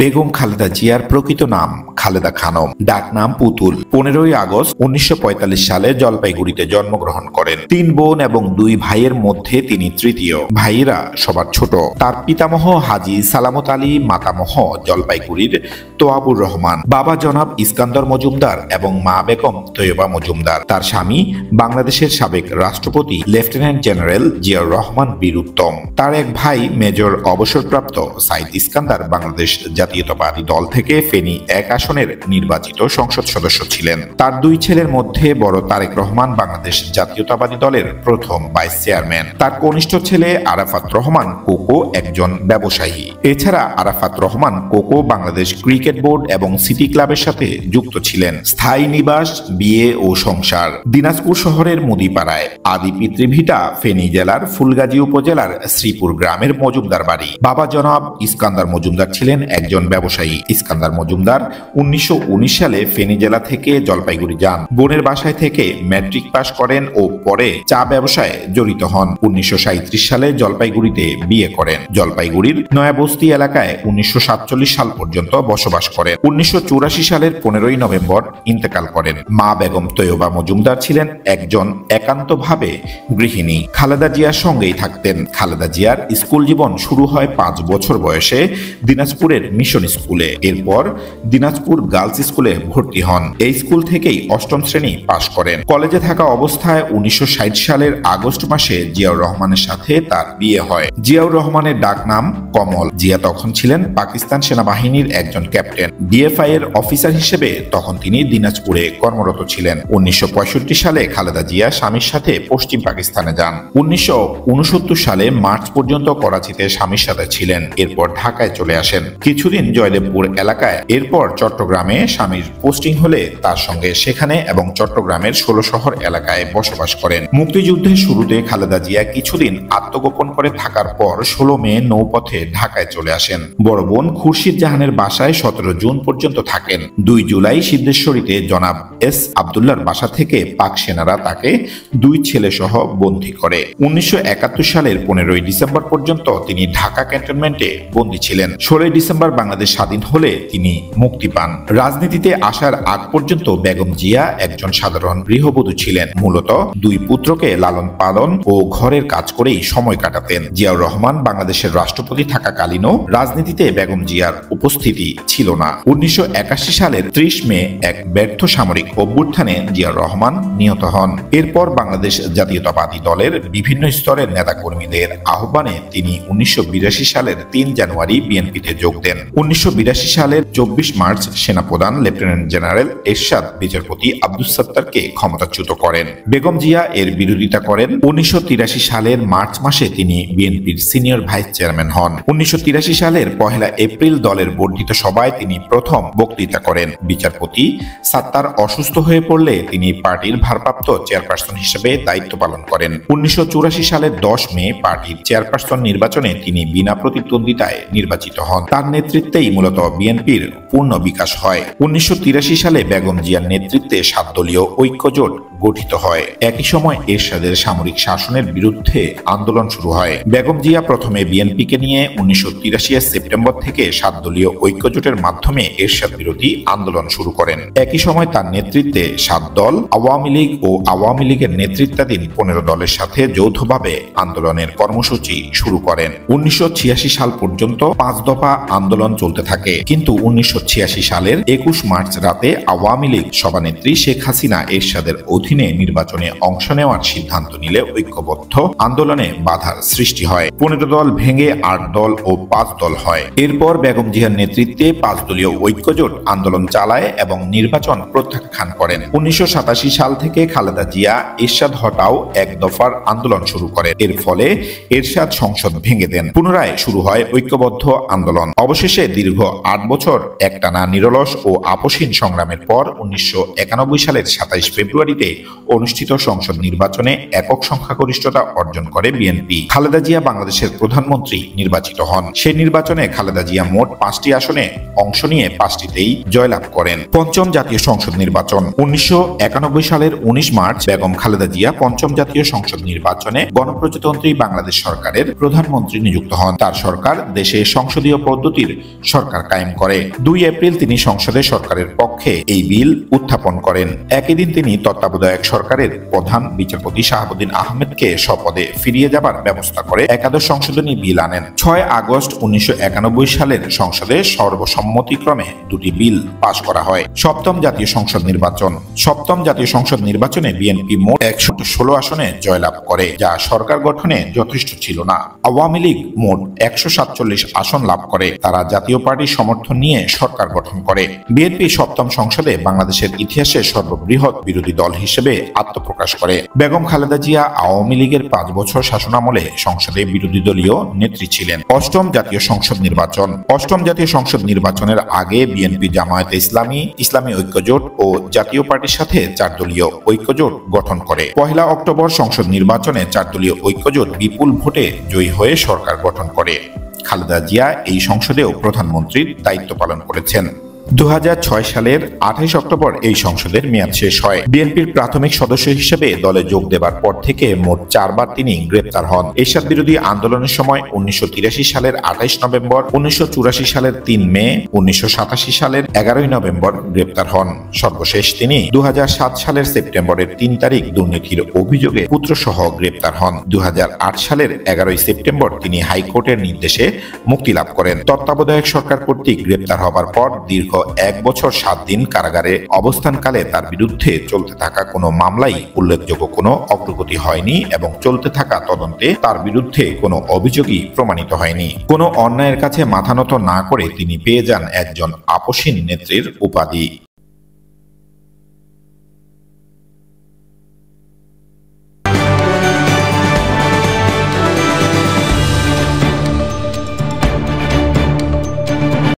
বেগম খালেদা জিয়ার প্রকৃত নাম খালেদা খানম, ডাকনাম পুতুল। 15ই আগস্ট 1945 সালে জলপাইগুড়িতে জন্মগ্রহণ করেন। 3 বোন এবং 2 ভাইয়ের মধ্যে তিনি তৃতীয়। ভাইয়েরা সবার ছোট। তার পিতামহ হাজী সালামত আলী, মাতামহ জলপাইগুড়ির তোয়াবুর রহমান, বাবা জনাব ইস্কান্দর মজুমদার এবং মা বেগম তৈয়বা মজুমদার। তার স্বামী বাংলাদেশের সাবেক রাষ্ট্রপতি লেফটেন্যান্ট জেনারেল জিয়াউর রহমান বীর উত্তম। তার এক ভাই মেজর অবসরপ্রাপ্ত সাইদ ইস্কান্দার বাংলাদেশ জাতীয়তাবাদী দল থেকে ফেনী 1 আসনের নির্বাচিত সংসদ সদস্য ছিলেন। তার 2 ছেলের মধ্যে বড় তারেক রহমান বাংলাদেশ জাতীয়তাবাদী দলের প্রথম ভাইস চেয়ারম্যান। তার কনিষ্ঠ ছেলে আরাফাত রহমান কোকো একজন ব্যবসায়ী। এছাড়া Arafat Rahman cocoa Bangladesh cricket board এবং সিটি ক্লাবের সাথে যুক্ত ছিলেন। স্থায়ী নিবাস, বিয়ে ও সংসার দিনাজপুর শহরের মুদিপাড়ায়। আদি পিতৃভিটা ফেনী জেলার ফুলগাজী উপজেলার শ্রীপুর গ্রামের মজুমদার বাড়ি। বাবা জনাব ইস্কান্দার মজুমদার ছিলেন একজন ব্যবসায়ী। ইস্কান্দার মজুমদার 1919 সালে ফেনী জেলা থেকে জলপাইগুড়ি যান। বোনের বাসায় থেকে ম্যাট্রিক পাশ করেন ও পরে চা ব্যবসায় জড়িত হন। 1937 সালে জলপাইগুড়িতে বিয়ে করেন। জলপাইগুড়ির নয়াবস্তি এলাকায় 1947 সাল পর্যন্ত বসবাস করেন। 1984 সালের 15ই নভেম্বর ইন্তেকাল করেন। মা বেগম তৈয়বা মজুমদার ছিলেন একজন একান্তভাবে গৃহিণী। খালেদা জিয়ার সঙ্গেই থাকতেন। খালেদা জিয়ার স্কুল জীবন শুরু হয় 5 বছর বয়সে দিনাজপুরের মিশন স্কুলে। এরপর দিনাজপুর গার্লস স্কুলে ভর্তি হন। এই স্কুল থেকেই 8ম শ্রেণী পাশ করেন। কলেজে থাকা অবস্থায় 1960 সালের আগস্ট মাসে জিয়াউর রহমানের সাথে তার বিয়ে হয়। জিয়াউর রহমানের ডাকনাম কমল। জিয়া তখন ছিলেন পাকিস্তান সেনাবাহিনীর একজন ক্যাপ্টেন। ডিএফআই এর অফিসার হিসেবে তখন তিনি দিনাজপুরে কর্মরত ছিলেন। 1965 সালে খালেদা জিয়া স্বামীর সাথে পশ্চিম পাকিস্তানে যান। 1969 সালে মার্চ পর্যন্ত করাচিতে স্বামীর সাথে ছিলেন। এরপর ঢাকায় চলে আসেন। কিছুদিন জয়দেবপুর এলাকায়, এরপর চট্টগ্রামে স্বামীর পোস্টিং হলে তার সঙ্গে সেখানে এবং চট্টগ্রামের 16 শহর এলাকায় বসবাস করেন। মুক্তিযুদ্ধের শুরুতে খালেদা জিয়া কিছুদিন আত্মগোপন করে থাকার পর 16 মে নৌপথে ঢাকায় চলে আসেন। বড় বোন খুরশিদ জাহানের বাসায় 17 জুন পর্যন্ত থাকেন। 2 জুলাই সিদ্ধেশ্বরীতে জনাব এস আব্দুল্লাহর বাসা থেকে পাক সেনারা তাকে 2 ছেলে সহ বন্দী করে। 1971 সালের 15ই ডিসেম্বর পর্যন্ত তিনি ঢাকা ক্যান্টনমেন্টে বন্দী ছিলেন। 16 ডিসেম্বর বাংলাদেশ স্বাধীন হলে তিনি মুক্তি পান। রাজনীতিতে আসার আগ পর্যন্ত বেগম জিয়া একজন সাধারণ গৃহবধূ ছিলেন। মূলত 2 পুত্রকে লালন পালন ও ঘরের কাজ করেই সময় কাটাতেন। জিয়াউর রহমান বাংলাদেশের রাষ্ট্রপতি থাকাকালীনও রাজনীতিতে বেগম জিয়ার উপস্থিতি ছিল না। 1981 সালের 30 মে এক ব্যর্থ সামরিক অভ্যুত্থানে জিয়াউর রহমান নিহত হন। এরপর বাংলাদেশ জাতীয়তাবাদী দলের বিভিন্ন স্তরের নেতাকর্মীদের আহ্বানে তিনি 1982 সালের 3 জানুয়ারি বিএনপিতে যোগ দেন। 1982 সালের 24 মার্চ সেনাপ্রধান লেফটেন্যান্ট জেনারেল এরশাদ বিচারপতি আব্দুস সাত্তারকে ক্ষমতাচ্যুত করেন। বেগম জিয়া এর বিরোধিতা করেন। 1983 সালের মার্চ মাসে তিনি বিএনপির সিনিয়র ভাইস চেয়ারম্যান হন। 1983 সালের 1 এপ্রিল দলের বর্ধিত সভায় তিনি প্রথম বক্তৃতা করেন। বিচারপতি সাত্তার অসুস্থ হয়ে পড়লে তিনি পার্টির ভারপ্রাপ্ত চেয়ারপারসন হিসেবে দায়িত্ব পালন করেন। 1984 সালের 10 মে পার্টির চেয়ারপারসন নির্বাচনে তিনি বিনা প্রতিদ্বন্দ্বিতায় নির্বাচিত হন। তার নেতৃত্বেই মূলত বিএনপির পূর্ণ বিকাশ হয়। 1983 সালে বেগম জিয়ার নেতৃত্বে 7 দলীয় ঐক্যজোট গঠিত হয়। একই সময় এরশাদের সামরিক শাসনের বিরুদ্ধে আন্দোলন শুরু হয়। বেগম জিয়া প্রথমে বিএনপিকে নিয়ে 1983 সেপ্টেম্বর থেকে 7 দলীয় ঐক্যজোটের মাধ্যমে এরশাদ বিরোধী আন্দোলন শুরু করেন। একই সময় তার নেতৃত্বে 7 দল আওয়ামী লীগ ও আওয়ামী লীগের নেতৃত্বাধীন 15 দলের সাথে যৌথভাবে আন্দোলনের কর্মসূচি শুরু করেন। 1986 সাল পর্যন্ত 5 দফা আন্দোলন চলতে থাকে, কিন্তু 1986 সালের 21 মার্চ রাতে আওয়ামী লীগ সভানেত্রী শেখ হাসিনা এরশাদের অধীনে নির্বাচনে অংশ নেওয়ার সিদ্ধান্ত নিলে ঐক্যবদ্ধ আন্দোলনে বাধার সৃষ্টি হয়। 15 দল ভেঙে 8 দল ও 5 দল হয়। এরপর বেগম জিয়ার নেতৃত্বে 5 দলীয় ঐক্যজোট আন্দোলন চালায় এবং নির্বাচন প্রত্যাখ্যান করেন। 1987 সাল থেকে খালেদা জিয়া এরশাদ হটাও 1 দফার আন্দোলন শুরু করেন। এর ফলে এরশাদ সংসদ ভেঙে দেন। পুনরায় শুরু হয় ঐক্যবদ্ধ আন্দোলন। অবশেষে দীর্ঘ 8 বছর একটানা নিরলস ও আপসহীন সংগ্রামের পর 1991 সালের 27 ফেব্রুয়ারিতে অনুষ্ঠিত সংসদ নির্বাচনে একক সংখ্যাগরিষ্ঠতা অর্জন করে বিএনপি। খালেদা জিয়া বাংলাদেশের প্রধানমন্ত্রী নির্বাচিত হন। সেই নির্বাচনে খালেদা জিয়া মোট 5টি আসনে অংশ নিয়ে 5টিতেই জয়লাভ করেন। পঞ্চম জাতীয় সংসদ নির্বাচন। 1991 সালের 19 মার্চ বেগম খালেদা জিয়া পঞ্চম জাতীয় সংসদ নির্বাচনে গণপ্রজাতন্ত্রী বাংলাদেশ সরকারের প্রধানমন্ত্রী নিযুক্ত হন। তার সরকার দেশে সংসদীয় পদ্ধতির সরকার কায়েম করে। 2 এপ্রিল তিনি সংসদে সরকারের পক্ষে এই বিল উত্থাপন করেন। একই দিন তিনি তত্ত্বাবধায়ক সরকারের প্রধান বিচারপতি শাহাবুদ্দিন আহমেদকে স্বপদে ফিরিয়ে যাবার ব্যবস্থা করে একাদশ সংশোধনী বিল আনেন। 6 আগস্ট 1991 সালের সংসদে সর্বসম্মতিক্রমে 2টি বিল পাশ করা হয়। সপ্তম জাতীয় সংসদ নির্বাচন। সপ্তম জাতীয় সংসদ নির্বাচনে বিএনপি মোট 116 আসনে জয়লাভ করে, যা সরকার গঠনে যথেষ্ট ছিল না। আওয়ামী লীগ মোট 147 আসন লাভ করে। তারা জাতীয় পার্টির সমর্থন নিয়ে সরকার গঠন করে। বিএনপি সপ্তম সংসদে বাংলাদেশের ইতিহাসে সর্ববৃহৎ বিরোধী দল হিসেবে আত্মপ্রকাশ করে। বেগম খালেদা জিয়া আওয়ামী লীগের 5 বছর শাসনামলে সংসদে বিরোধী দলীয় নেত্রী ছিলেন। অষ্টম জাতীয় সংসদ নির্বাচন। অষ্টম জাতীয় সংসদ নির্বাচনের আগে বিএনপি জামায়াতে ইসলামী, ইসলামী ঐক্যজোট ও জাতীয় পার্টির সাথে 4 দলীয় ঐক্যজোট গঠন করে। 1 অক্টোবর সংসদ নির্বাচনে 4 দলীয় ঐক্যজোট বিপুল ভোটে জয়ী হয়ে সরকার গঠন করে। খালেদা জিয়া এই সংসদেও প্রধানমন্ত্রীর দায়িত্ব পালন করেছেন। 2006 সালের 28 অক্টোবর এই সংসদের মেয়াদ শেষ হয়। বিএনপির প্রাথমিক সদস্য হিসেবে দলে যোগ দেবার পর থেকে মোট 4 বার তিনি গ্রেপ্তার হন। এরশাদ বিরোধী আন্দোলনের সময় 1983 সালের 28 নভেম্বর, 1984 সালের 3 মে, 1987 সালের 11 নভেম্বর গ্রেপ্তার হন। সর্বশেষ তিনি 2007 সালের সেপ্টেম্বরের 3 তারিখ দুর্নীতির অভিযোগে পুত্রসহ গ্রেপ্তার হন। 2008 সালের 11 সেপ্টেম্বর তিনি হাইকোর্টের নির্দেশে মুক্তি লাভ করেন। তত্ত্বাবধায়ক সরকার কর্তৃক গ্রেপ্তার হবার পর দীর্ঘ 1 বছর 7 দিন কারাগারে অবস্থানকালে তার বিরুদ্ধে চলতে থাকা কোনো মামলায় উল্লেখযোগ্য কোনো অগ্রগতি হয়নি এবং চলতে থাকা তদন্তে তার বিরুদ্ধে কোনো অভিযোগই প্রমাণিত হয়নি। কোনো অন্যায়ের কাছে মাথা নত না করে তিনি পেয়ে যান একজন আপসহীন নেত্রীর উপাধি।